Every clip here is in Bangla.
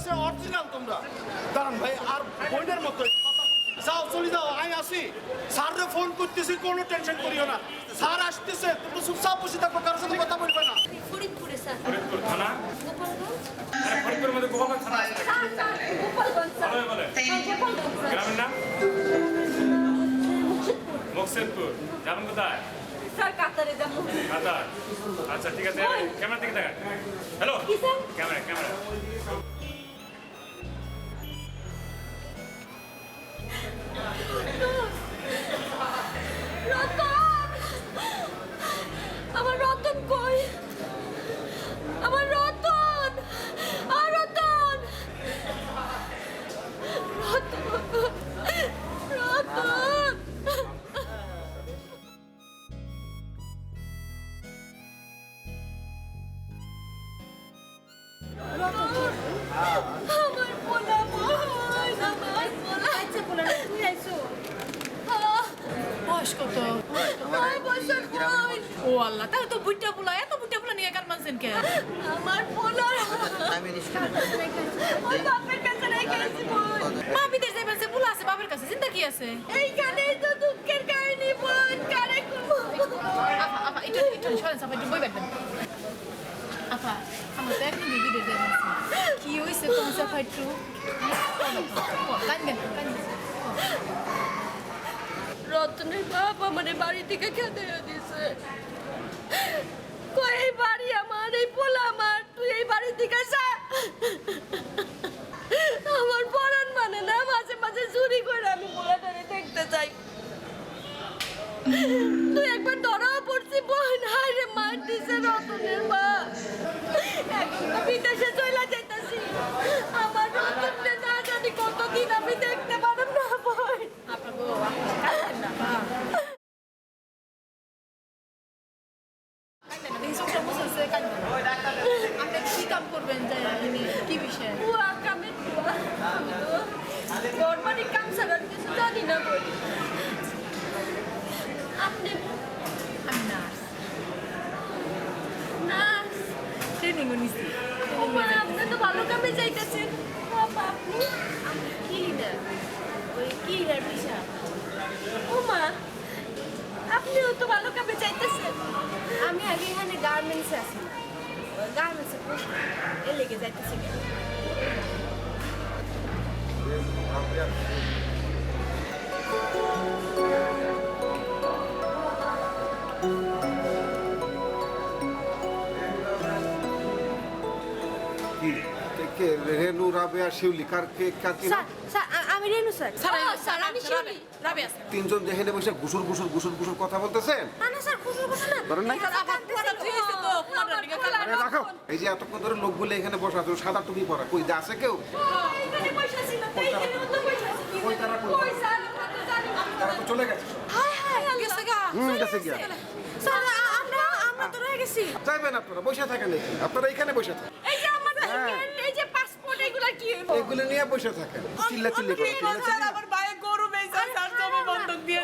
আছে অরিজিনাল তোমরা দাঁড়ান ভাই আর বইনের মতো যাও চলে যাও আমি আসি স্যাররে ফোন করতেছি কোনো টেনশন করিও না স্যার আসতেছে তোমরা চুপচাপ বসে থাকো কারোর সাথে কথা বলবে না ফরিদপুরে স্যার ফরিদপুর থানা গোপালগঞ্জ আরে ফরিদপুরের মধ্যে গোপালগঞ্জ থানা আছে নাকি? গোপালগঞ্জ স্যার ভালো বলে গোপালগঞ্জ স্যার গ্রামের নাম মকসেদপুর যাবেন কোথায় স্যার কাতারে যাবো কাতার আচ্ছা ঠিক আছে ক্যামেরা দিকে দেখা হ্যালো কি স্যার ক্যামেরা ক্যামেরা রতন আমার রতন কই আমার রতন আর রতন রতন রতন আমার পোলা বই আমার পোলা আচ্ছা পোলা তুই আইছো বয়স কত? আমার বছর বই ও আল্লাহ, তাহলে তো বুইটা পোলা, এত বুইটা পোলা নিয়ে কার মানছেন কে? আমার পোলা ওই বাপের কাছে রেখে এসেছি বোন মা বিদেশ যাইবেন সে পোলা আছে বাবার কাছে, চিন্তা কি আছে? এইখানেই তো দুঃখের কাহিনী বোন কারে আপা আপা একটু একটু সরেন আপা, একটু বই বেড়বেন আপা। আমার তো একদম বিদেশ যাইবেন, কি হয়েছে কোন সাফা একটু কানবেন কানবেন। রতনের বাপ আমার বাড়ি থেকে খেতে দিছে কই এই বাড়ি আমার এই পোলা আমার তুই এই বাড়ি থেকে যা আমার পরাণ মানে না মাঝে মাঝে চুরি করে আমি পোলাটারে দেখতে যাই তুই একবার ধরাও পড়ছি বোন হায় রে মার দিছে রতনের বাপ এখন তো বিদেশে চলে যাইতাছি আমার রতনকে না জানি কতদিন আমি দেখতে পারব না বোন আপা গো, কানবেন না আপা। কানবেন না, দেখি চোখটা মুছেছে, কানবেন না। আপনি কি কাম করবেন যে কি বিষয়? বুয়া কামের বুয়া আমি তো গরমানি কাম ছাড়া কিছু জানি না বই আপনি আমি নার্স, নার্স ট্রেনিং নিছি। ওমা আপনি তো ভালো কামে যাইতেছেন বাবা আপনি আমি ক্লিনার, ওই ক্লিনার পেশা। ওমা আপনিও তো ভালো কামে যাইতেছেন আমি আগে এখানে গার্মেন্টসে আছি, গার্মেন্টসে এ লেগে যাইতেছি। কে রেনু রাবেয়া শিউলি কার কে কার কি নাম? স্যার আমি রেনু স্যার স্যার আমি শিউলি রাবে আছে। তিনজন যেখানে বসে ঘুষুর ঘুষুর ঘুষুর ঘুষুর কথা বলতেছেন না না স্যার খুশি খুশি না ধরেন নাই? আরে আরে রাখো এই যে এতক্ষণ ধরে লোকগুলো এখানে বসা আছে সাদা টুপি পরা কই যা আছে কেউ এইখানে পয়সা ছিল এইখানে তো পয়সা ছিল কই তারা কই? কই স্যার আমরা তো জানি না তারা তো চলে গেছে হায় হায় গেছে গা। গেছে গিয়া স্যার আমরা তো রয়ে গেছি যাইবেন আপনারা বসে থাকেন এখানে আপনারা এখানে বসে থাকেন এই যে আমার হ্যাঁ। এই যে পাসপোর্ট এগুলা কি হইব এগুলো নিয়ে বসে থাকেন চিল্লা চিল্লি করে চিল্লা চিল্লি আমার ভাই গরু বেচা স্যার জমি বন্ধক দিয়ে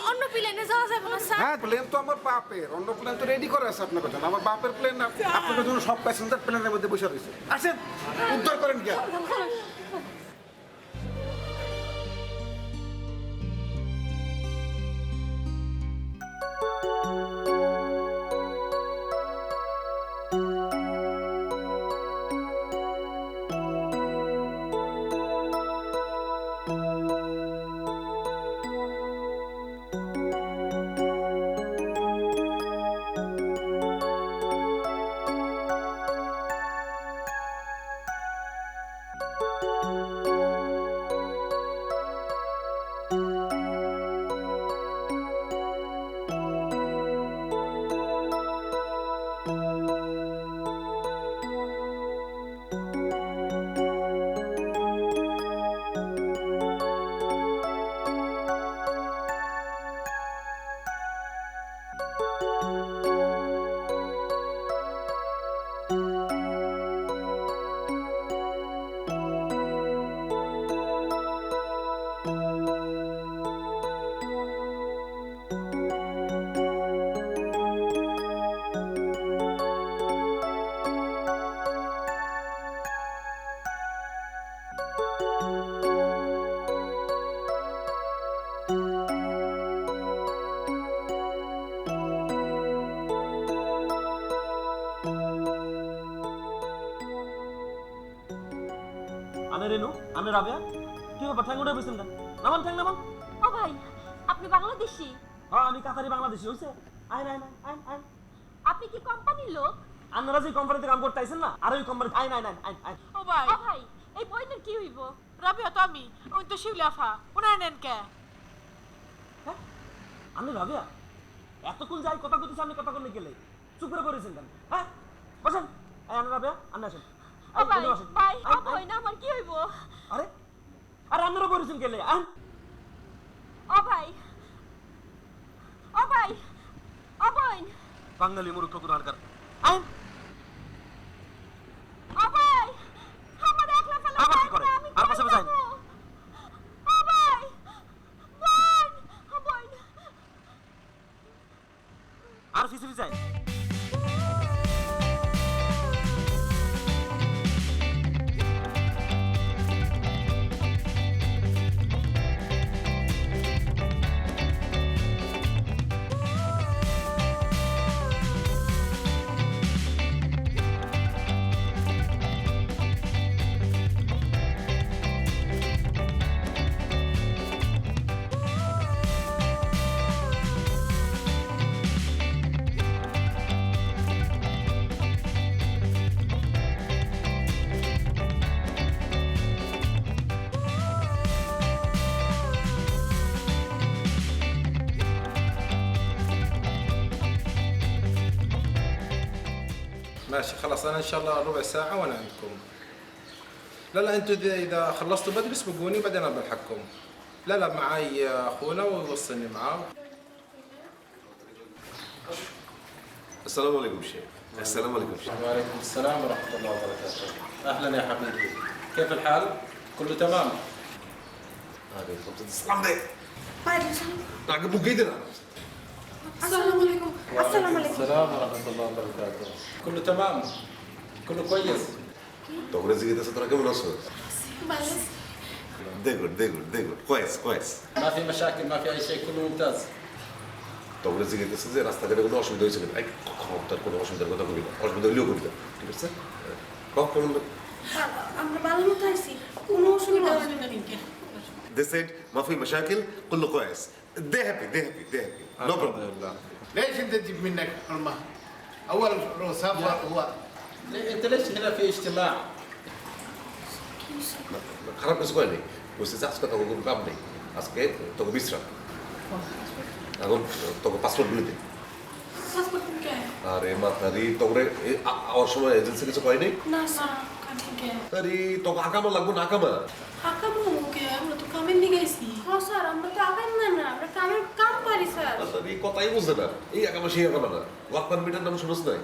অন্য প্লেনে যাওয়া যাবে না স্যার হ্যাঁ প্লেন তো আমার বাপের অন্য প্লেন তো রেডি করে আছে আপনার কথা আমার বাপের প্লেন না আপনাদের জন্য সব প্যাসেঞ্জার প্লেনের মধ্যে বসে রয়েছে আসেন উদ্ধার করেন গিয়া আনে রেনু আনে রাবেয়া কি ব্যাপার ঠ্যাং উঠে বসেন না নামান ঠ্যাং নামান ও ভাই আপনি বাংলাদেশি হ্যাঁ আমি কাতারি বাংলাদেশি হইছে আইন আইন আইন আইন আপনি কি কোম্পানির লোক আপনারা যে কোম্পানিতে কাম করতে আইছেন না আর ওই কোম্পানি আইন আইন আইন আইন আইন ও ভাই ও ভাই এই বইনের কি হইব রাবিয়া তো আমি ওই তো শিউলি আফা ওনার নেন কে হ্যাঁ আমি রাবেয়া এতক্ষণ যাই কথা কইতেছি আপনি কথা করলে গেলে চুপ করে করেছেন কেন হ্যাঁ বসেন এই আনে রাবেয়া আনে আসেন ও ভাই বসেন। ভাই ও আইন, বই আইন। না আমার কি হইব আরে আরে আপনারা করেছেন গেলে আইন ও ভাই ও ভাই ও বইন বাঙালি মূর্খ কোন হালকার আইন ও ভাই আমার একলা ফেলা আবার কি করে? আমি আর পাশে যান। ও ভাই বোন ও বোন আর ফিসে ফিসে আইন ماشي خلاص انا ان شاء الله ربع ساعه وانا عندكم. لا لا انتوا اذا خلصتوا بدري اسبقوني بعدين انا بلحقكم. لا لا معاي اخونا ويوصلني معاه. السلام عليكم شيخ. السلام عليكم شيخ. وعليكم السلام ورحمه الله وبركاته. اهلا يا حبيبي. كيف الحال؟ كله تمام؟ هذه خبزة السلام عليكم. عقب بقيدنا. আসসালামু আলাইকুম আসসালামু আলাইকুম السلام ورحمه الله وبركاته. كله تمام؟ كله كويس؟ تقول زي كده سترى كم نص. دقول كويس كويس. ما في مشاكل ما في اي شيء كله ممتاز. تقول زي كده زي راس تقول كده أشوف دويس كده. أي خبطة كده أشوف ده كده كده. أشوف ده اللي هو كده. كده بس. كم আমরা ভালো মতো আইছি কোনো অসুবিধা হবে না They said ما في مشاكل كله كويس. They happy. No الحمد problem. لله. ليش انت تجيب منك حرمه؟ اول سفر هو انت ليش هنا في اجتماع؟ খারাপ কিছু করেনি বলছে যে আজকে তোকে কোনো কাম নেই আজকে তোকে বিশ্রাম এখন তোকে পাসপোর্ট গুলি দে পাসপোর্ট কে আরে মাতারি তোকে আওয়ার সময় এজেন্সি কিছু কয়নি না স্যার কাকে আরে তোকে আকামা লাগবো না আকামা আকামু কে আমরা তো কামের নিয়ে গেছি হ্যাঁ স্যার আমরা তো আকাম না আমরা কামের কাম পারি স্যার এই কথাই বুঝে না এই আকামা সেই আকামা না ওয়ার্ক পারমিটের নাম শুনছ নাই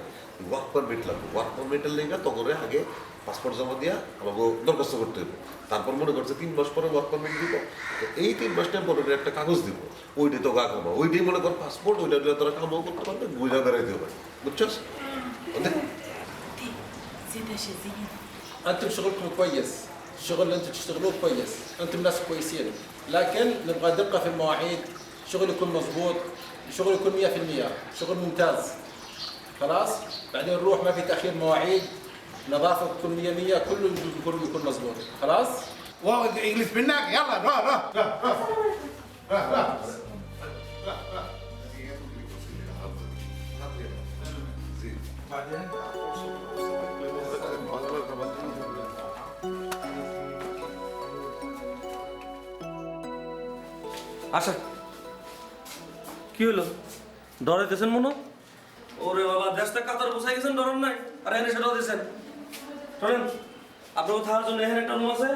ওয়ার্ক পারমিট লাগবে ওয়ার্ক পারমিটের লেগে তোকে আগে পাসপোর্ট জমা দিয়া আমাকে দরখাস্ত করতে হবে তারপর মনে করছে 3 মাস পরে ওয়ার্ক পারমিট দিব তো এই 3 মাস টাইম পরে একটা কাগজ দিব ওইটাই তো আকামা ওইটাই মনে কর পাসপোর্ট ওইটা দিয়ে তোরা কামও করতে পারবে ঘুরে বেড়াইতে হবে বুঝছস انتم شغلكم كويس، الشغل اللي انتم تشتغلوه كويس، انتم ناس كويسين، لكن نبغى دقة في المواعيد، شغل يكون مضبوط، شغل يكون 100%، شغل ممتاز. خلاص؟ بعدين نروح ما في تأخير مواعيد، نظافة تكون 100%، كله يكون مضبوط، خلاص؟ واو انجليز منك يلا روح আচ্ছা কি হলো ডরাইতেছেন মনো ওরে বাবা দেশটা কাতার বসাই গেছেন ডরার নাই আর এনে সেটাও দিয়েছেন শোনেন আপনাকে থাকার জন্য এখানে একটা রুম আছে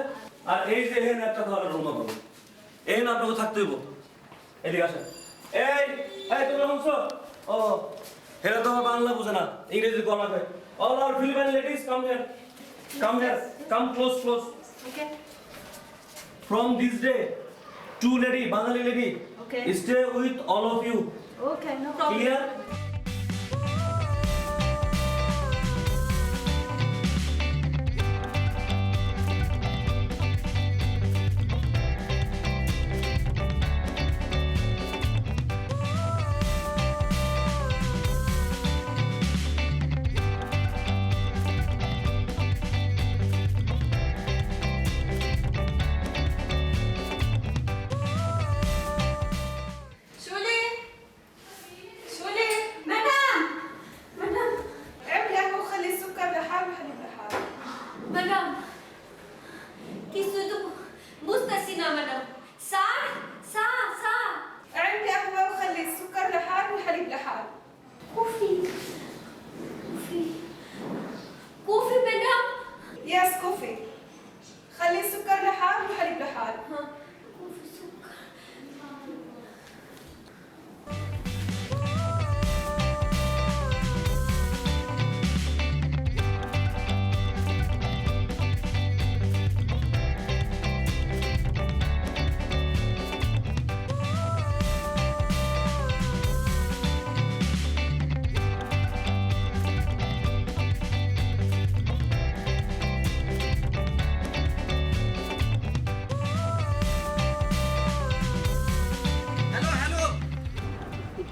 আর এই যে এখানে একটা থাকার রুম পাবেন এখানে আপনাকে থাকতে হইব এদিকে আসেন এই তুমি শুনছো ও হেরা তো বাংলা বুঝে না ইংরেজি কম আছে all our Philippine ladies come here come close okay from this day 2 lady Bengali lady Okay. stay with all of you okay no problem clear coffee coffee coffee madam يس كوفي خلي السكر لحال والحليب لحال হ্যাঁ কফি সুগার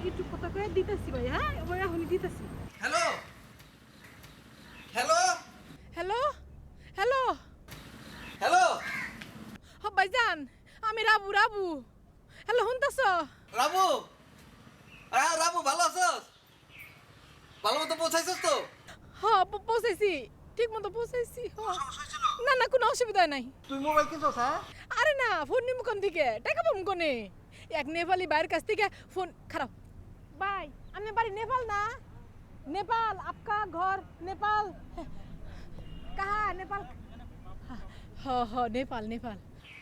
একটু কথা কয়ে দিতেছি ভাই হ্যাঁ ওই এখনই দিতেছি hello hello hello hello hello ভাইজান আমি রাবু রাবু হ্যালো শুনতেছ রাবু রাবু ভালো আছস ভালো মতো পৌঁছাইছস তো হ্যাঁ পৌঁছাইছি ঠিক মতো পৌঁছাইছি না না কোনো অসুবিধা নাই তুই মোবাইল কিনছস হ্যাঁ আরে না ফোন নিম কোন থেকে টাকা পাবো কোনে এক নেপালি বাইরের কাছ থেকে ফোন খারাপ ভাই আমি বাড়ি নেপাল না নেপাল আপকা ঘর নেপাল কাহা নেপাল হ হ নেপাল নেপাল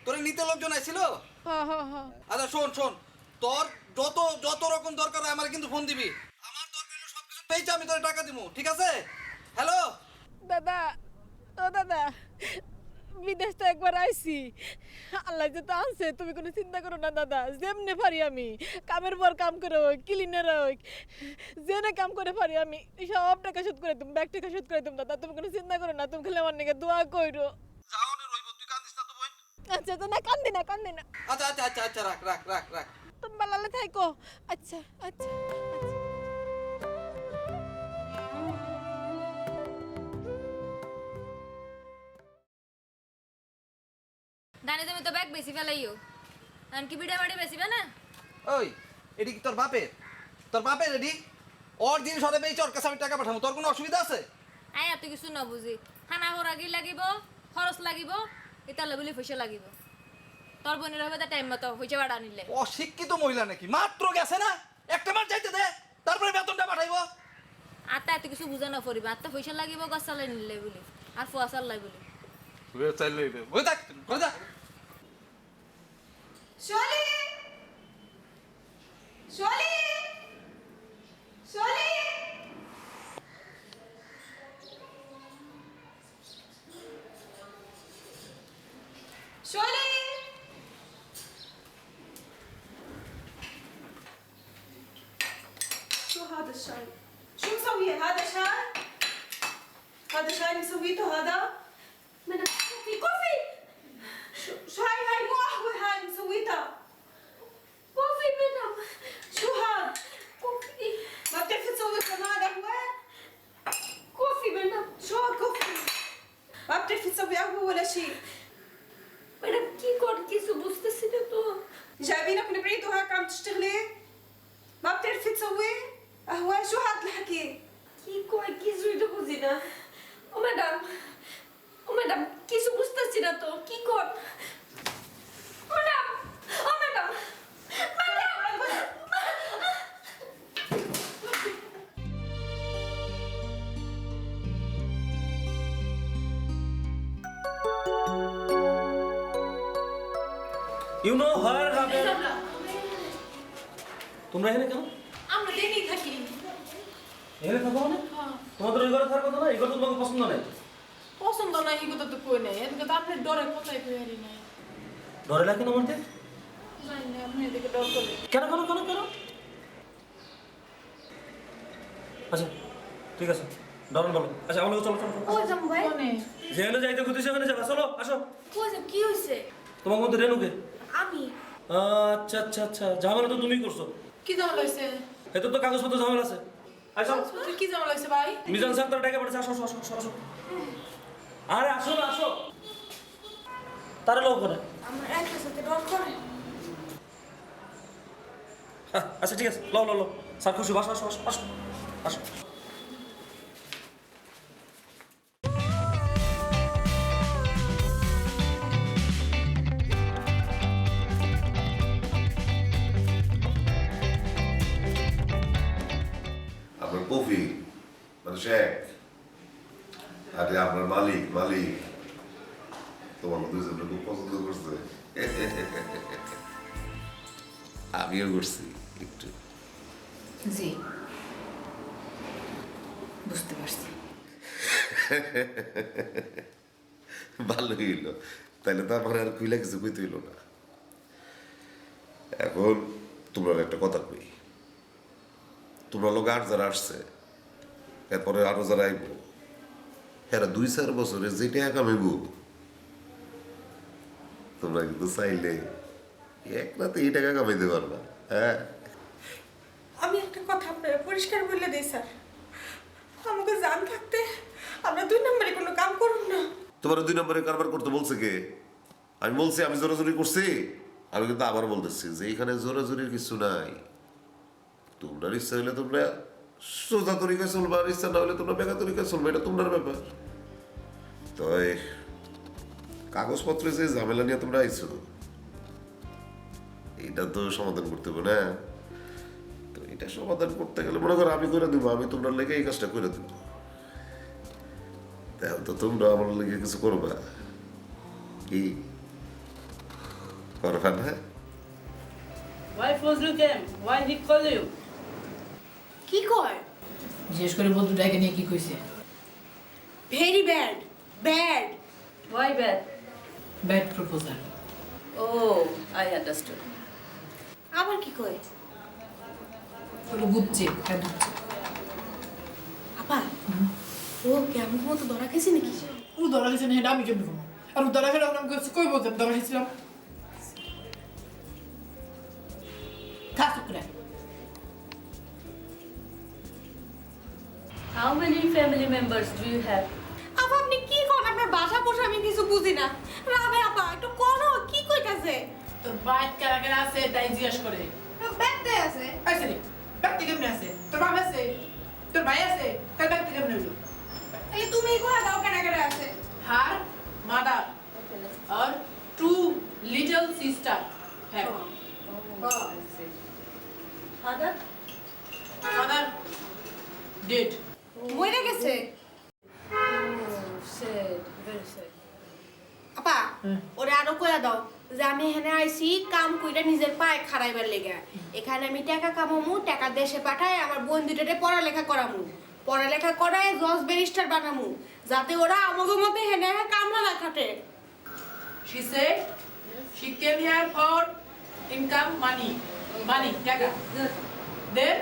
তোরে নিতে লোকজন আইছিল হ হ হ আচ্ছা শোন শোন তোর যত যত রকম দরকার হয় আমার কিন্তু ফোন দিবি আমার দরকার হলে সবকিছু পেয়েছি আমি তোরে টাকা দিব ঠিক আছে হ্যালো দাদা ও দাদা বিদেশ তো একবার আইছি আল্লাহ যে তো আনছে তুমি কোনো চিন্তা করো না দাদা যেমনে পারি আমি কামের পর কাম করে হোক ক্লিনার হোক যেনে কাম করে পারি আমি সব টাকা শোধ করে তুমি ব্যাগ টাকা শোধ করে তুমি দাদা তুমি কোনো চিন্তা করো না তুমি খালি আমার নাকি দোয়া কইরো যাওনে রইব তুই কান্দিস না তো বোন আচ্ছা তো না কান্দি না কান্দি না আচ্ছা আচ্ছা আচ্ছা আচ্ছা রাখ রাখ রাখ রাখ তুমি বালালে থাইকো আচ্ছা আচ্ছা আচ্ছা দানে তুমি তো ব্যাগ বেশি ফেলাইও এখন কি বিড়া বাড়ি বেশি না ওই এডি কি তোর বাপের এডি ওর দিন সরে পেয়েছি ওর কাছে আমি টাকা পাঠাবো তোর কোনো অসুবিধা আছে আই আর তুই কিছু না বুঝি খানা হরাগি লাগিব খরচ লাগিব ইতালে বলি পয়সা লাগিব তোর বোনের হবে তা টাইম মতো পয়সা বাড়া নিলে অশিক্ষিত মহিলা নাকি মাত্র গেছে না একটা মাস যাইতে দে তারপরে বেতনটা পাঠাইবো আত্মা এত কিছু বুঝা না পড়িবা আত্মা পয়সা লাগিব গছ চালাই নিলে বলি আর ফুয়া চালাই বলি চাইলে ওই দেখ করে যা শোলি শোলি শোলি شولي شو هذا الشاي؟ شو مسويه؟ هذا شاي؟ هذا شاي مسويته هذا؟ من في كوفي شاي هاي مو قهوة هاي مسويتها كوفي مدام شو هاد؟ كوفي ما بتعرفي تسوي كمان قهوة؟ كوفي مدام شو كوفي؟ ما بتعرفي تسوي قهوة ولا شيء مدام كي كون كيسو بوستسي تو جايبينك من بعيد وهيك عم تشتغلي؟ ما بتعرفي تسوي؟ قهوة شو هاد الحكي؟ কি কয় কিছুই তো বুঝি না ও ম্যাডাম কিছু বুঝতেছি না তো কি কর ম্যাডাম ও ম্যাডাম ইউ নো হার রাবেল তোমরা এখানে কেন আমরা দেনি থাকি এখানে থাকো মানে তোমাদের ওই ঘরে থাকার কথা না এই ঘর তো তোমাকে পছন্দ নেই পছন্দ না এই কথা তো কই নাই এদিকে তো আপনি ডরে কোথায় কই হারি নাই ডরে লাগে না মারতে জানি না আপনি এদিকে ডর করে কেন কেন কেন কেন আচ্ছা ঠিক আছে ডরন বলো আচ্ছা আমাকে চলো চলো ও জাম ভাই কোনে যেখানে যাইতে খুঁজে সেখানে যাবা চলো আসো ও জাম কি হইছে তোমার মধ্যে রেনুকে আমি আচ্ছা আচ্ছা আচ্ছা ঝামেলা তো তুমি করছো কি ঝামেলা হইছে এত তো কাগজপত্র ঝামেলা আছে আসো কি ঝামেলা হইছে ভাই মিজান স্যার তার টাকা পাঠাচ্ছে আসো আসো আসো আসো আরে আসো না আসো তার লোক করে আমার একটা সাথে ডর করে আচ্ছা ঠিক আছে লো লো লো স্যার খুশি আসো আসো আসো আসো আসো আমরা আপনার কফি মানে শেখ, আরে আপনার মালিক মালিক তোমার দুইজনকে খুব পছন্দ করছে। আমিও করছি একটু। জি বুঝতে পারছি। ভালো হইল, তাহলে তো আমার আর কুইলা কিছু কইতে হইল না। এখন তোমরা একটা কথা কই, তোমরা লোক আর যারা আসছে এরপরে আরো যারা আইব, এরা 2-4 বছরে যেটা কামাইব তোমরা কিন্তু চাইলে এক রাতে এই টাকা কামাইতে পারবা। হ্যাঁ, আমি একটা কথা আপনারা পরিষ্কার বলে দিই স্যার, আমাকে জান থাকতে আমরা 2 নম্বরে কোনো কাম করুন না। তোমার 2 নম্বরে কারবার করতে বলছে কে? আমি বলছি আমি জোরাজোরি করছি? আমি কিন্তু আবার বলতেছি যে এখানে জোরাজোরির কিছু নাই। তোমরা ইচ্ছা হইলে তোমরা সোজা তরিকায় চলবা, আর ইচ্ছা না হলে তোমরা বেকা তরিকায় চলবা, এটা তোমার ব্যাপার। তো কাগজপত্রে যে ঝামেলা নিয়ে তোমরা আইছো এটা তো সমাধান করতে হবে না? তো এটা সমাধান করতে গেলে মনে করো আমি করে দেবো, আমি তোমরা লেগে এই কাজটা করে দেবো। তাহলে তো তোমরা আমার লেগে কিছু করবা, কি করবা না? Why Fazlul came? Why he call you? কি কয়? বিশেষ করে বন্ধুটাকে নিয়ে কি কইছে? Very bad bad. Why bad? Bad proposal. Oh, I understood. আবার কি কয়? ওটা বুঝছে, হ্যাঁ বুঝছে। আপা ও কেমন মতো ধরা খেয়েছে নাকি? ও ধরা গেছে না, এটা আমি কেমন করবো? আর ও ধরা খেলে আমি কই বলতাম ধরা খেয়েছিলাম? থাকুক রে। How many family members do you have? আপা আপনি কি করেন? আপনার বাসা বসে আমি কিছু বুঝি না। রাবে আপা একটু করো, কি কইতাছে? তোর বাইক কারা কারা আছে তাই জিজ্ঞেস করে। ব্যাগতে আছে। আছে রে, ব্যাগতে কেমনে আছে? তোর বাপ আছে? তোর ভাই আছে? তোর ব্যাগতে কেমনে হইলো? এই তুমি কইয়া দাও কেন কেন আছে? Her mother or 2 little sister have. Father? Father dead. মরে গেছে। Oh, sad, very sad. আপা ওরে আরো কইয়া দাও যে আমি এখানে আইছি কাম কইরা নিজের পায়ে খাড়াইবার লেগে। এখানে আমি টাকা কামামু, টাকা দেশে পাঠাই আমার বোন দুইটারে পড়ালেখা করামু, পড়ালেখা করায় জজ ব্যারিস্টার বানামু, যাতে ওরা আমাগো মতে হেনে কামলা না খাটে। She said she came here for income money, taka. Then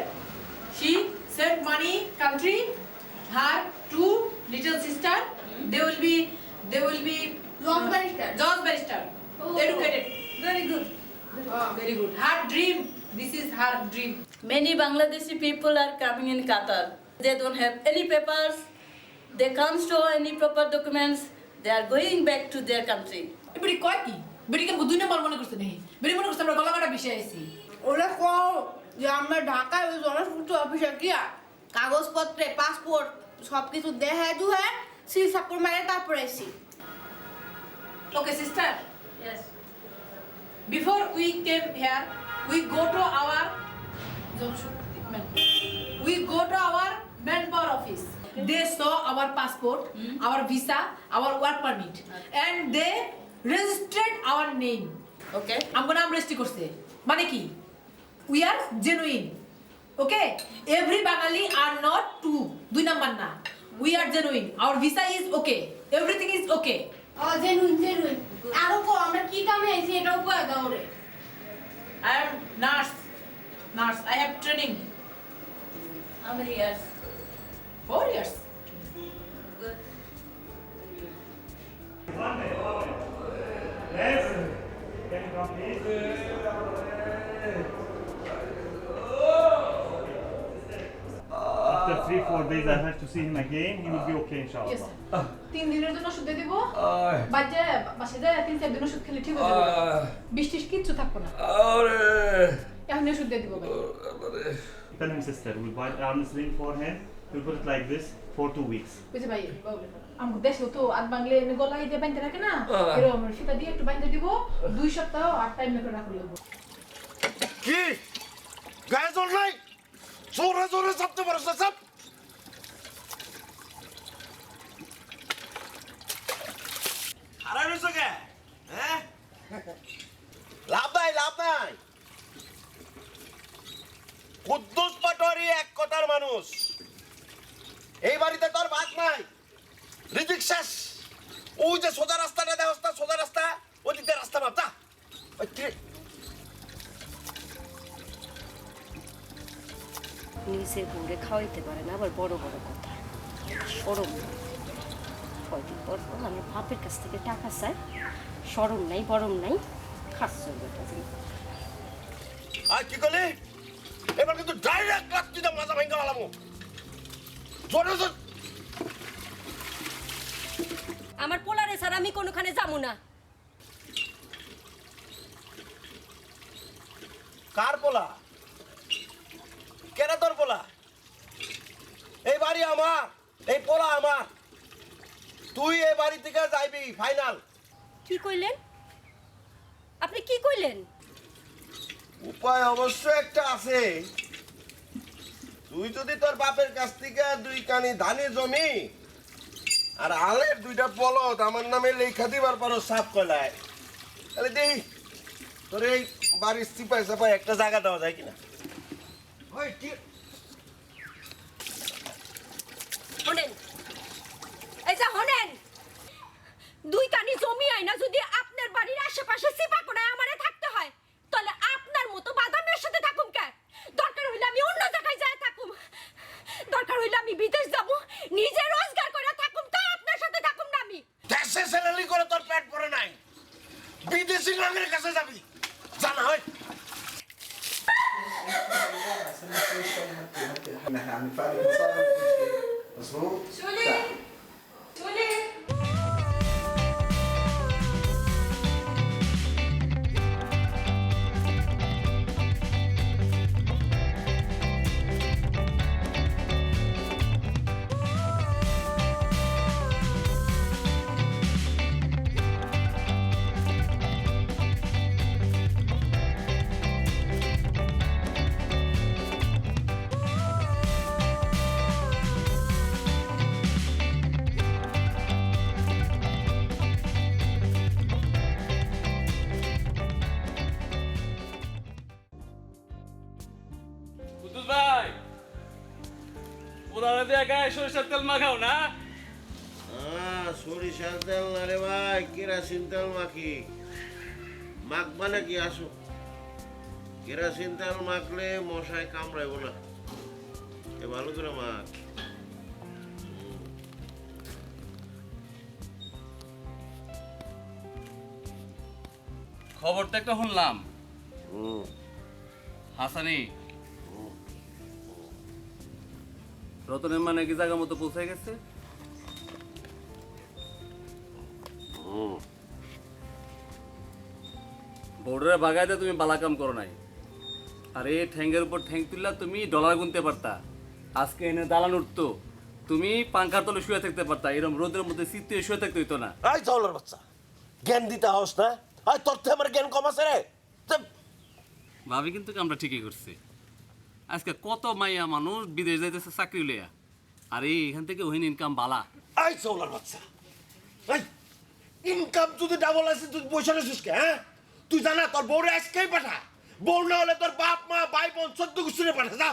she sent money country. Her 2 little sister, they will be জজ barrister. judge barrister, educated. Very good. Very good. Her dream. This is her dream. Many Bangladeshi people are coming in Qatar. They don't have any papers. They can't show any proper documents. They are going back to their country. এবারে কয় কি? বেরি কেন দুই নম্বর মনে করছে নাকি? বেরি মনে করছে আমরা গলা কাটা বিষয় আইছি। ওরা কও যে আমরা ঢাকায় ওই জনস্ফূর্তি অফিসে গিয়া কাগজপত্রে পাসপোর্ট সবকিছু দেখায় দুহে সিল সাপোর্ট মারে তারপর আইছি। Okay, sister. Yes. Before we came here, we go to our manpower office. They saw our passport, our visa, our work permit, and they registered our name. Okay. আমগো নাম রেজিস্ট্রি করছে। মানে কি? We are genuine. Okay? Every Bengali are not দুই নাম্বার না। We are genuine. Our visa is okay. Everything is okay. ও জেনুইন আরো কো আমরা কি কামে আইছি এটাও কইয়া দাও রে। I am nurse. I have training. How many years? 4 years. Good. After 3-4 days, I have to see him again. He will be okay, inshallah. Yes, sir. 3 দিনের জন্য ওষুধ দিয়ে দিব। বাসায় যায় 3-4 দিন ওষুধ খেলে ঠিক হয়ে যাবে। বৃষ্টির কিচ্ছু থাকবে না। এখন ওষুধ দিয়ে দিব ভাই। Tell him, sister, we'll buy arm sling for him. We'll put it like this for 2 weeks. বুঝে ভাই আমার দেশে তো আট বাংলে এনে গলায় দিয়ে বাইন্ধে রাখে না, এরকম ফিতা দিয়ে একটু বাইন্ধে দিব। 2 সপ্তাহ 8 টাইম করে রাখলে কি গায়ে জল নাই? জোরে জোরে চাপতে পারছ না, চাপ। হারাই রইছ কে? হ্যাঁ? লাভ নাই, লাভ নাই। কুদ্দুস পাটোয়ারি এক কথার মানুষ। এই বাড়িতে তোর ভাগ নাই, রিজিক শেষ। ওই যে সোজা রাস্তাটা দেখ, সোজা রাস্তা, ওই দিকে রাস্তা মাপতা। নিজের বউরে খাওয়াইতে পারে না, আবার বড় বড় কথা। শরম নাই। কয়দিন পর পর আমি বাপের কাছ থেকে টাকা চাই, শরম নাই বরম নাই, খাচ্ছে বেটা। আর কি করলি? এবার কিন্তু ডাইরেক্ট রাত্রিতে মাথা ভেঙে গেলাম। জোরে জোরে। আমার পোলারে স্যার আমি কোনোখানে যাবো না। কার পোলা? কেন তোর পোলা? এই বাড়ি আমার, এই পোলা আমার। তুই এই বাড়ি থেকে যাইবি, ফাইনাল। কি কইলেন আপনি? কি কইলেন? উপায় অবশ্য একটা আছে। তুই যদি তোর বাপের কাছ থেকে 2 কানি ধানের জমি আর আলের 2টা বলদ আমার নামে লেখা দিবার পারো সাফ কলায়, তাহলে দেখি তোর এই বাড়ির চিপায় চাপায় একটা জায়গা দেওয়া যায় কিনা। ওই কি শোনেন, এই যে শোনেন, 2 কানি জমি আইনা যদি আপনার বাড়ির আশেপাশে সিপা করে আমারে থাকতে হয়, তাহলে আপনার মতো বাদামের সাথে থাকুম কে? দরকার হইলে আমি অন্য জায়গায় যায় থাকুম, দরকার হইলে আমি বিদেশ যাব, নিজে রোজগার করে থাকুম, তা আপনার সাথে থাকুম না আমি। দেশে স্যালারি করে তোর পেট ভরে নাই, বিদেশি লোকের কাছে যাবি, জানা হয়। কুদ্দুস ভাই, পোলারে দিয়ে গায়ে সরিষার তেল মাখাও না? সরিষার তেল না রে ভাই, কেরাসিন তেল মাখি। মাখবা নাকি? আসো। কেরাসিন তেল মাখলে মশায় কামড়াইব না। এ ভালো করে মাখ। খবর তো একটা শুনলাম, হাসানি রতনের মা নাকি জায়গা মতো পৌঁছে গেছে। বর্ডারে বাগাইতে তুমি বালা কাম করো নাই, আর এই ঠ্যাঙ্গের উপর ঠ্যাং তুললা তুমি ডলার গুনতে পারতা। আজকে এনে দালান উঠতো, তুমি পাঙ্খার তলে শুয়ে থাকতে পারতা, এরকম রোদের মধ্যে শীতে শুয়ে থাকতে হইতো না। এই চাউলের বাচ্চা, জ্ঞান দিতে হস না? আর তোর থেকে আমার জ্ঞান কম আছে রে। ভাবি কিন্তু আমরা ঠিকই করছি। আজকে কত মাইয়া মানুষ বিদেশ যাইতেছে চাকরি লইয়া, আর এখান থেকে ওহিন ইনকাম বালা। এই চাউলের বাচ্চা, এই ইনকাম যদি ডাবল আছে তুই পয়সা নিছিস কে? হ্যাঁ, তুই জানা তোর বউরে আজকেই পাঠা। বউ না হলে তোর বাপ মা ভাই বোন 14 গোষ্ঠীরে পাঠা। যা।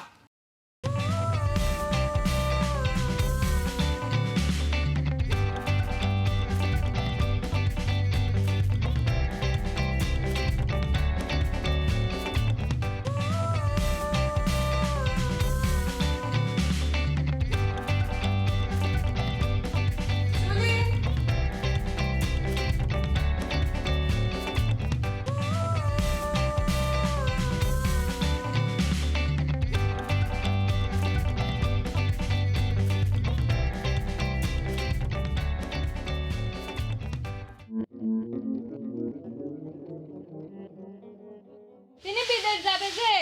তিনি বিদেশ যাবে যে,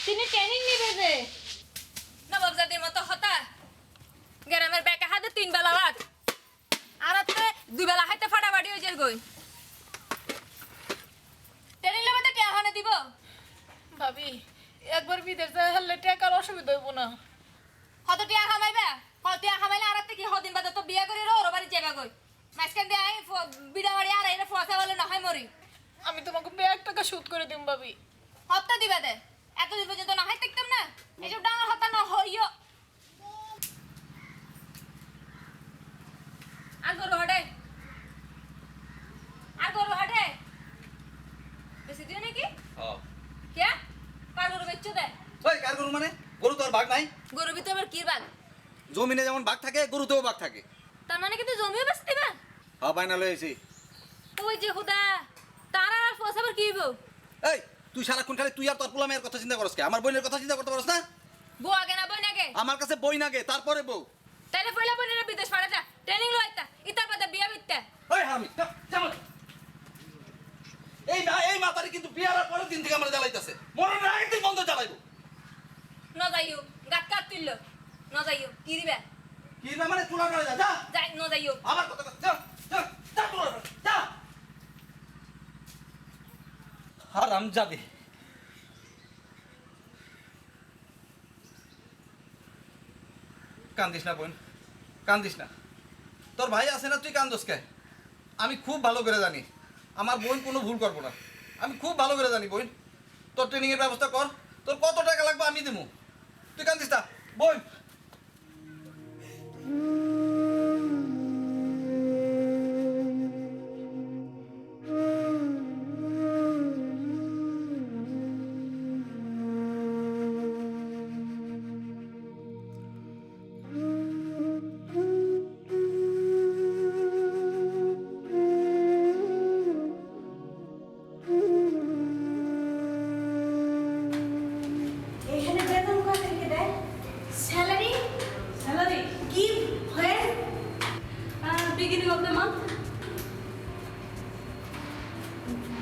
তিনি ট্রেনিং নিবে যে। নবাবজাদের মতো হতা গ্রামের ব্যাকে হাতে 3 বেলা ভাত, আর রাতে 2 বেলা খাইতে ফাটাফাটি হয়ে যায় গই। ট্রেনিং লেবে তো টিয়া হানে দিব। ভাবি, একবার বিদেশ যায় হলে টাকার অসুবিধা অসুবিধা হইব না কত টিয়া খামাইবা কত টিয়া খামাইলে আর একটা কি হদিন বাদে তো বিয়া করে রো বাড়ি যাবা কই মাঝখান দিয়ে আই বিড়া বাড়ি আর এনে ফসা বলে না হয় মরি আমি তোমাকে 1 টাকা সুদ করে দিম ভাবি হপ্তা দিবা দে এতদিন পর্যন্ত না হয় দেখতাম না এইসব ডাঙর হত্যা না হইও আর গরু হাটে বেশি দিও নাকি হ্যাঁ কে কার গরু বেচছো দে ওই কার গরু মানে গরু তো আর ভাগ নাই গরু ভিতরে আবার কি বাগ জমিনে যেমন ভাগ থাকে গরুতেও ভাগ থাকে তার মানে কি তুই জমিও বেচতে দিবা হ্যাঁ বাইনা লই আইছি ওই যে খুদা তার আর ফসাবার কি হইব এই তুই সারাক্ষণ খালি তুই আর তোর পোলা মেয়ের কথা চিন্তা করস কে আমার বোনের কথা চিন্তা করতে পারস না বউ আগে না বই নাগে আমার কাছে বই নাগে তারপরে বউ তাইলে পয়লা বোনের বিদেশ পাঠাতা ট্রেনিং লইতা ইতার বাদে বিয়া বিত্তা ওই হামি জামাল এই মাতারি কিন্তু বিয়ার পরের দিন থেকে আমরা জ্বালাইতেছে মনে না একদিন বন্ধ জ্বালাইবো ন যাইও গাত কাট তুললো ন যাইও কি দিবা কি না মানে চুলা করে যা যাই ন যাইও আমার কথা যা যা যা চুলা যা হারাম যাবে কান্দিস না বোন কান্দিস না তোর ভাই আছে না তুই কান্দোস কে আমি খুব ভালো করে জানি আমার বোন কোনো ভুল করবো না আমি খুব ভালো করে জানি বোন তোর ট্রেনিং এর ব্যবস্থা কর তোর কত টাকা লাগবে আমি দেবো তুই কান্দিস না বোন এখানে বেতন কত থেকে দেয় salary give where Beginning of the month.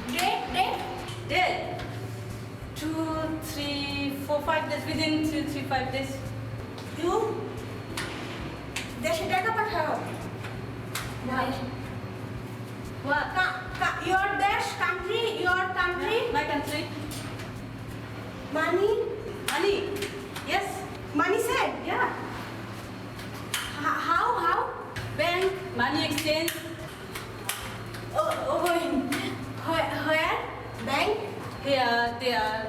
date Date. 2, 3, 4, 5 days. Within 2, 3, 5 days. you দেশে টাকা পাঠাও What? your dash country My country. money Money. Yes. money said Yeah. how Bank. Money exchange. where bank Here,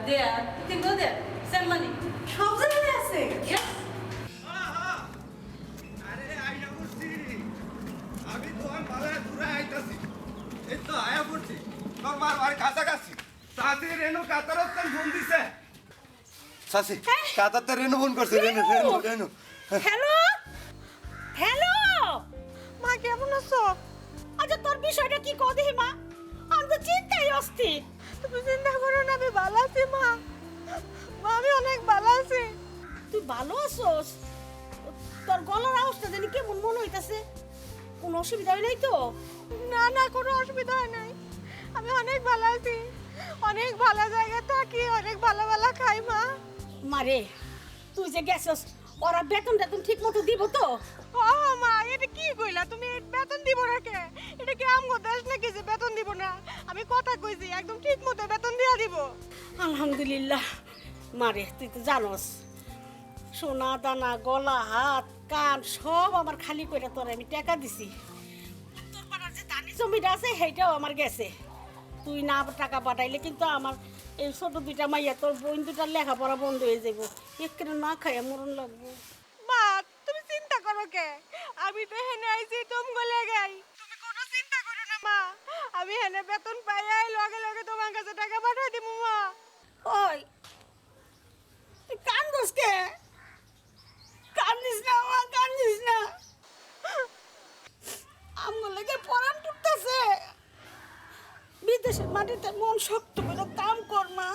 there. You can go there. Send money. সব জায়গায় আছে Yes. আরে আইয়া পড়ছি আমি তো আর বালায় দূরে আইতাছি এই তো আয়া পড়ছি তোর মার বাড়ি কাছাকাছি সাথে রেনু কাতারত ফোন দিছে সাসি কাতারতে রেনু ফোন করছে রেনু হ্যালো হ্যালো মা কেমন আছো আচ্ছা তোর বিষয়টা কি কও দেখি মা আমি তো চিন্তায় অস্থির তুমি চিন্তা করো না আমি ভালো আছি মা আমি অনেক ভালো আছি তুই ভালো আছোস তোর গলার আওয়াজটা জানি কেমন মনে হইতাছে কোনো অসুবিধা হয় নাই তো না কোনো অসুবিধা হয় নাই আমি অনেক ভালো আছি অনেক ভালো জায়গায় থাকি অনেক ভালো ভালো খাই মা মারে তুই যে গেছস ওরা বেতন ঠিক মতো দিব তো ও মা এটা কি কইলা তুমি বেতন দিব না কে এটা কি আমগো দেশ নাকি যে বেতন দিব না আমি কথা কইছি একদম ঠিক মতো বেতন দিয়া দিব আলহামদুলিল্লাহ মারে তুই তো জানোস সোনা দানা গলা হাত কান সব আমার খালি কইরা তোর আমি টাকা দিছি তোর পাড়ার যে দানি জমিটা আছে সেইটাও আমার গেছে তুই না টাকা পাঠাইলে কিন্তু আমার এই ছোট দুইটা মাইয়া তোর বোন দুটার লেখাপড়া বন্ধ হয়ে যাবো একটু না খাইয়া মরণ লাগবো মা তুমি চিন্তা করো কে আমি তো হেনে আইছি তুমি গলে গাই তুমি কোনো চিন্তা করো না মা আমি হেনে বেতন পাইয়াই লগে লগে তোমার কাছে টাকা পাঠাই দিব মা ওই তুই কান্দোস কে কান্দিস না মা কান্দিস না আমগো লাগে পরাণ টুটতেছে বিদেশের মাটিতে মন শক্ত করে কাম কর মা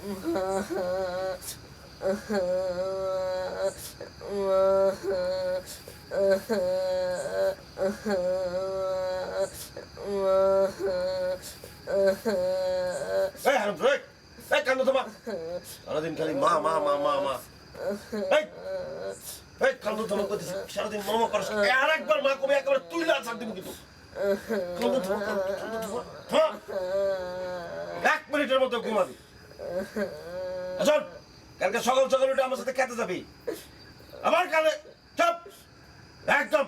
এই হারাম এই এই কান্দো তোমা সারাদিন খালি মা মা মা মা মা এই এই কান্দো তোমা করতেছি সারাদিন মামা করছ আর একবার মা কবে একবার তুই না ছাড় দিব কিন্তু কান্দো তোমা কান্দো তোমাা হ্যাঁ 1 মিনিটের মতো ঘুমাবি আচ্ছা কালকে সকাল সকাল উঠে আমার সাথে খেতে যাবি আমার কানে চুপ একদম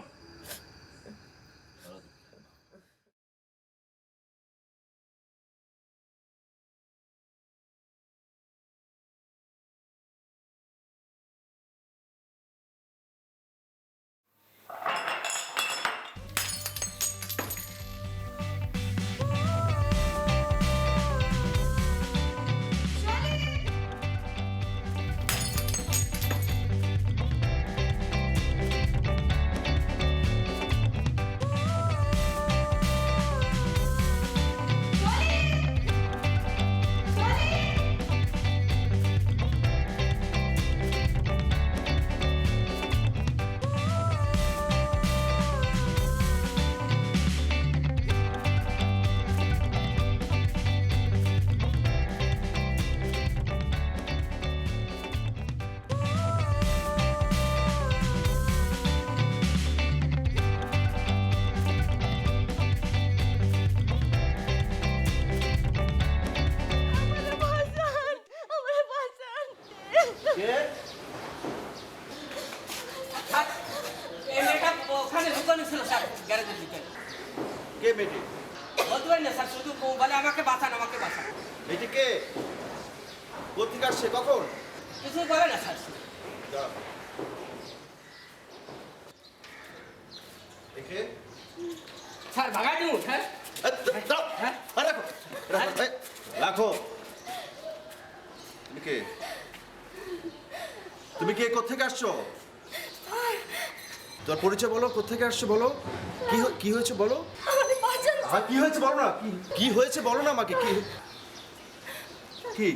এই মেয়েটা ওখানে লুকানো ছিল স্যার গ্যারেজের ভিতরে। কে মেয়েটি? বলতে পারি না স্যার, শুধু বলে আমাকে বাঁচান আমাকে বাঁচান। মেয়েটি কে? কোথেকে আসছে কখন? কিছু বলে না স্যার। দেখে স্যার ভাগাই দিন স্যার। রাখো। তুমি কে? তুমি কে কোথেকে আসছো? তোর পরিচয় বলো, কোথেকে আসছো বলো। কি হয়েছে বলো। কি হয়েছে বলো না। কি হয়েছে বলো না আমাকে। কি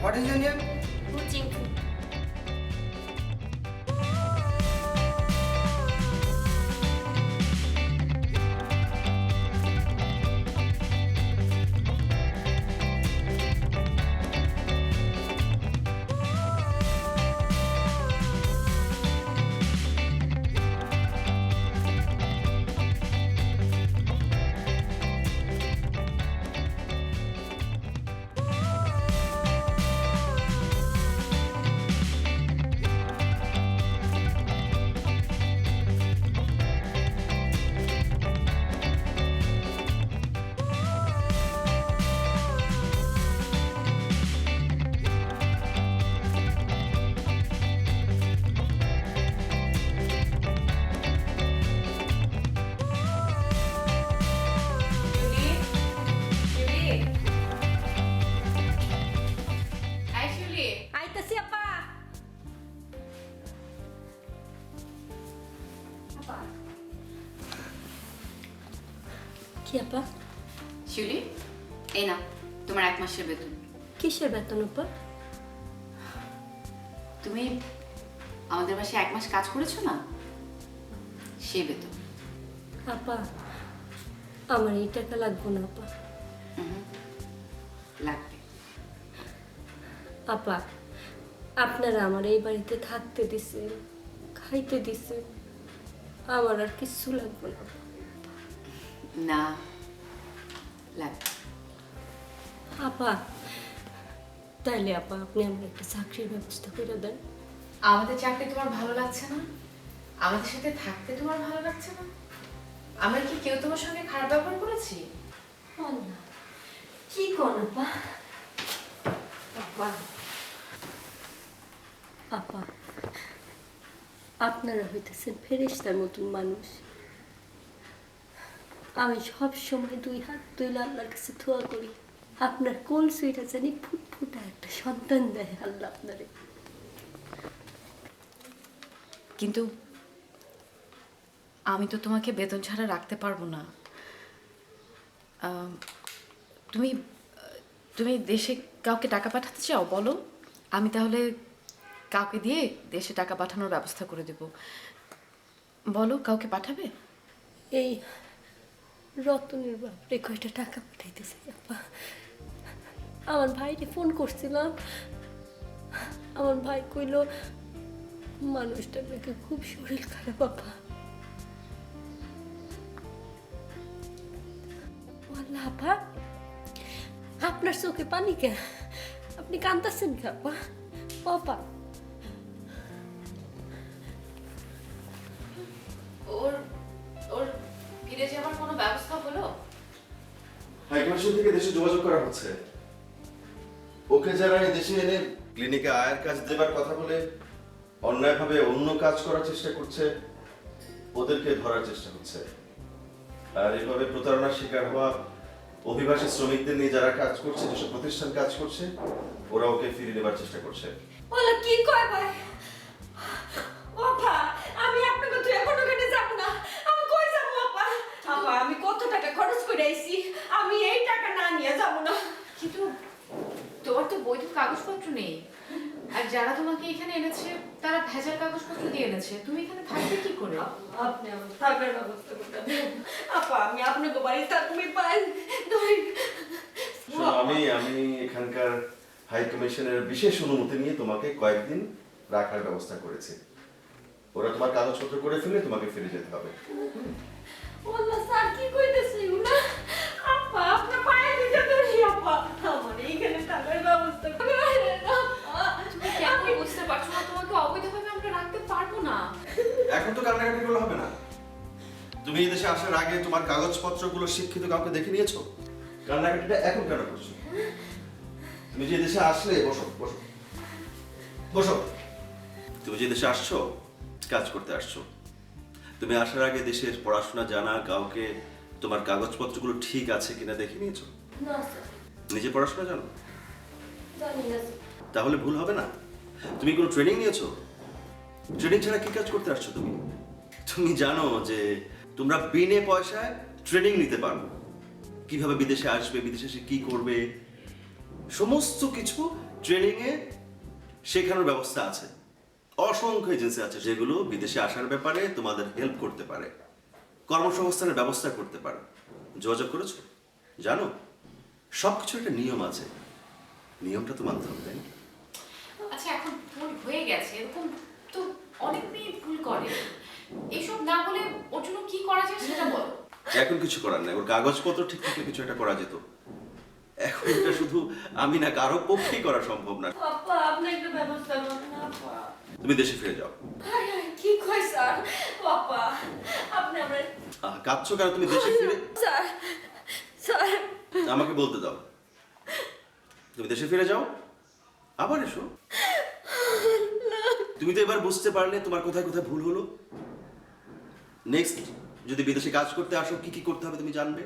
What is your name? আইতাছি আপা। কি আপা? শিউলি, এই না তোমার 1 মাসের বেতন। কিসের বেতন আপা? তুমি আমাদের বাসায় 1 মাস কাজ করেছো না, সেই বেতন। আপা আমার এই টাকা লাগবে না আপা। লাগবে। আপা আপনারা আমার এই বাড়িতে থাকতে দিছে, খাইতে দিছে, আমার আর কিছু লাগবে না। না লাগবে। আপা তাইলে আপা আপনি আমার একটা চাকরির ব্যবস্থা করে দেন। আমাদের চাকরি তোমার ভালো লাগছে না? আমাদের সাথে থাকতে তোমার ভালো লাগছে না? আমরা কি কেউ তোমার সঙ্গে খারাপ ব্যবহার করেছি? কি কোন আপা? আপা আপা আপনারা হইতেছেন ফেরেশতার মতন মানুষ। আমি সব সময় 2 হাত তুলে আল্লাহর কাছে দোয়া করি আপনার কোল সুইটা জানি ফুটফুটা একটা সন্তান দেয় আল্লাহ আপনারে। কিন্তু আমি তো তোমাকে বেতন ছাড়া রাখতে পারবো না। তুমি তুমি দেশে কাউকে টাকা পাঠাতে চাও বলো, আমি তাহলে কাউকে দিয়ে দেশে টাকা পাঠানোর ব্যবস্থা করে দেব। বলো কাউকে পাঠাবে? এই রতনের বাপরে কয়টা টাকা পাঠাইতেছে আপা। আমার ভাইকে ফোন করছিলাম, আমার ভাই কইল মানুষটার নাকি খুব শরীর খারাপ আপা। আল্লাহ আপা, আপনার চোখে পানি কে? আপনি কাঁদতেছেন কে আপা? আপা ওর ওর ফিরে যাওয়ার কোনো ব্যবস্থা হলো? হাইকমিশন থেকে দেশে যোগাযোগ করা হচ্ছে। ওকে যারা এই দেশে এনে ক্লিনিকে আয়ের কাজ দেবার কথা বলে অন্যায়ভাবে অন্য কাজ করার চেষ্টা করছে, ওদেরকে ধরার চেষ্টা হচ্ছে। আর এভাবে প্রতারণার শিকার হওয়া অভিবাসী শ্রমিকদের নিয়ে যারা কাজ করছে, যেসব প্রতিষ্ঠান কাজ করছে, ওরা ওকে ফিরিয়ে নেবার চেষ্টা করছে। বলে কি কয় ভাই? আপা আমি আপনাকে তুই এখনো কেটে যাব না। আমি কই যাব আপা? আপা আমি কত টাকা খরচ করে আইছি, আমি এই টাকা না নিয়ে যাব না। কিন্তু তোমার তো বৈধ কাগজপত্র নেই, আর যারা তোমাকে এখানে এনেছে তারা ভেজাল কাগজপত্র দিয়ে এনেছে। তুমি এখানে থাকবে কি করে? আপনি আমার থাকার ব্যবস্থা করতে দেন আপা। আমি আপনাকে বাড়ি থাকবি পাই। আমি এখানকার হাই কমিশনের বিশেষ অনুমতি নিয়ে তোমাকে কয়েকদিন রাখার ব্যবস্থা করেছি। ওরা তোমার কাগজপত্র করে ফেলে তোমাকে ফিরে যেতে হবে। ওলা স্যার কি কইতেছে না? আপা আপনার পায়ে দিতে ধরি আপা, আমার এইখানে থাকার ব্যবস্থা করে দেন আপা। তুমি কেন বুঝতে পারছো না? তোমাকে অবৈধভাবে আমরা রাখতে পারবো না। এখন তো কান্নাকাটি করলে হবে না। তুমি এই দেশে আসার আগে তোমার কাগজপত্রগুলো শিক্ষিত কাউকে দেখে নিয়েছো? কান্নাকাটিটা এখন কেন করছো? তুমি যে দেশে আসলে, বসো বসো বসো। তুমি যে দেশে আসছো কাজ করতে আসছো। তুমি আসার আগে দেশের পড়াশোনা জানা কাউকে তোমার কাগজপত্রগুলো ঠিক আছে কিনা দেখে নিয়েছো? না স্যার, নিজে পড়াশোনা জানো? জানি না। তাহলে ভুল হবে না। তুমি কোনো ট্রেনিং নিয়েছো? ট্রেনিং ছাড়া কি কাজ করতে আসছো তুমি? তুমি জানো যে তোমরা বিনে পয়সায় ট্রেনিং নিতে পারো, কিভাবে বিদেশে আসবে, বিদেশে এসে কি করবে, সমস্ত কিছু ট্রেনিং এ শেখানোর ব্যবস্থা আছে। অসংখ্য এজেন্সি আছে যেগুলো বিদেশে আসার ব্যাপারে তোমাদের হেল্প করতে পারে, কর্মসংস্থানের ব্যবস্থা করতে পারে। যোগাযোগ করেছো? জানো সবকিছু একটা নিয়ম আছে, নিয়মটা তো মানতে হবে, তাই না? আচ্ছা এখন ভুল হয়ে গেছে, এরকম তো অনেক মেয়ে ভুল করে। এইসব না বলে ওর জন্য কি করা যায় সেটা বলো। এখন কিছু করার নাই, ওর কাগজপত্র ঠিক থাকলে কিছু একটা করা যেত। এখন এটা শুধু আমি না, কারো পক্ষেই করা সম্ভব না। আপা আপনি একটা ব্যবস্থা করুন না আপা। তুমি দেশে ফিরে যাও। ভাই কি কই স্যার? আপা আপনি আমার কাঁদছো কেন? তুমি দেশে ফিরে স্যার স্যার আমাকে বলতে দাও। তুমি দেশে ফিরে যাও, আবার এসো। তুমি তো এবার বুঝতে পারলে তোমার কোথায় কোথায় ভুল হলো। নেক্সট যদি বিদেশে কাজ করতে আসো কি কি করতে হবে তুমি জানবে,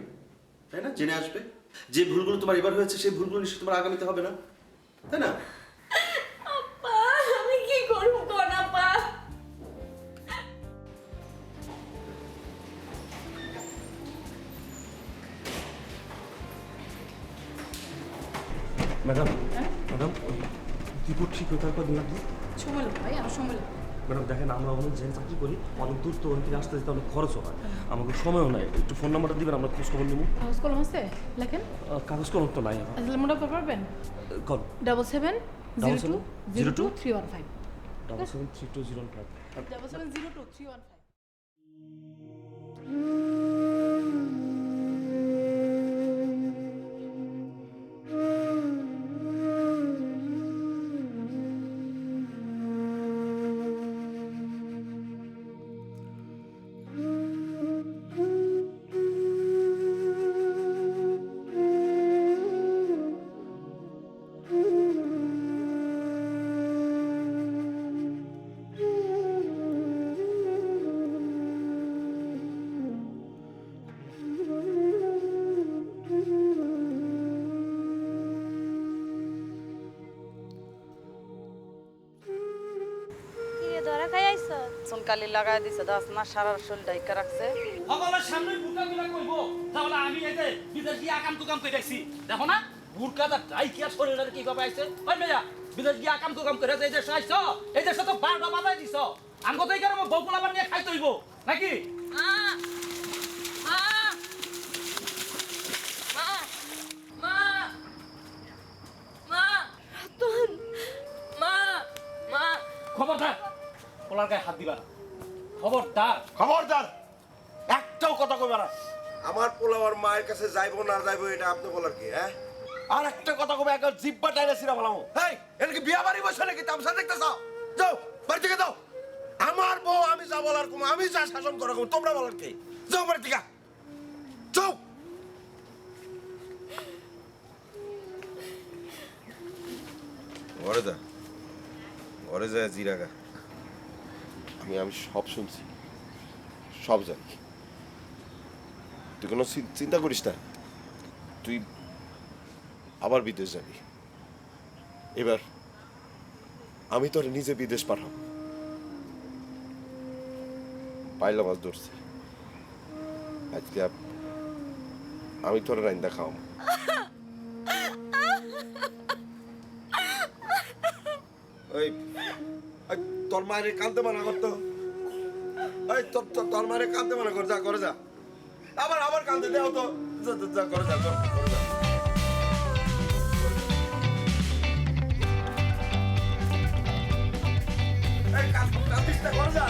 তাই না? জেনে আসবে। যে ভুলগুলো তোমার এবার হয়েছে সেই ভুলগুলো নিশ্চয়ই তোমার আগামীতে হবে না, তাই না? আপা আমি কি করব কোন আপা? ম্যাডাম ম্যাডাম রিপোর্ট ঠিক হয়ে তারপর দিন আপনি। সময় লাগবে ভাই, আর সময় লাগবে। ম্যাডাম দেখেন আমরা অনেক জেন চাকরি করি, অনেক দূর তো থেকে আসতে যেতে অনেক খরচও হয়, আমাকে সময়ও নাই। একটু ফোন নাম্বারটা দিবেন, আমরা খোঁজ খবর নেব। কাগজ কলম আছে লেখেন? কাগজ কলম তো নাই আমার। আসলে মোটা পারবেন? কল 77020315 773201 77020315। লাগাইছো? চুনকালি লাগাই দিছে দাস না সারা শরীর ডাইকা রাখছে সকলের সামনে বুকা মিলা কইব তাহলে আমি এই যে বিদেশ গিয়ে আকাম তুকাম করে দেখছি দেখো না বুরকাটা ডাইকিয়া শরীরের কি ভাবে আইছে ওই মেয়া বিদেশ গিয়ে আকাম তুকাম করে এই দেশে আইছো এই দেশে তো 12টা বাজাই দিছো আঙ্গো তো এই কারণে বকুলা বান নিয়ে খাইতে হইব নাকি খবরদার পোলার গায়ে হাত দিবা না খবরদার খবরদার একটাও কথা কইবা না আমার পোলা ওর মায়ের কাছে যাইবো না যাইবো এটা আপনি বলার কি হ্যাঁ আর একটা কথা কবে একবার জিব্বা টাইলে সিরা বলামো হেই এটা কি বিয়া বাড়ি বসে নাকি তামসা দেখতে চাও যাও বাড়ি থেকে যাও আমার বউ আমি যা বলার কম আমি যা শাসন করার কম তোমরা বলার কি যাও বাড়ি থেকে যাও ঘরে যা ঘরে যা জিরাগা আমি সব শুনছি সব জানি তুই কোনো চিন্তা করিস না তুই আবার বিদেশ যাবি এবার আমি তোর নিজে বিদেশ পাঠাবো পাইলা মাছ ধরছি আজকে আমি তোর রাইন্দা খাওয়াবো ওই তোর মায়ের কাঁদতে মানা করতো এই তোর মায়ের কাঁদতে মানা কর যা করে যা আবার কাঁদতে দেও তো যা করে যা করে যা এই কাঁদিস না করে যা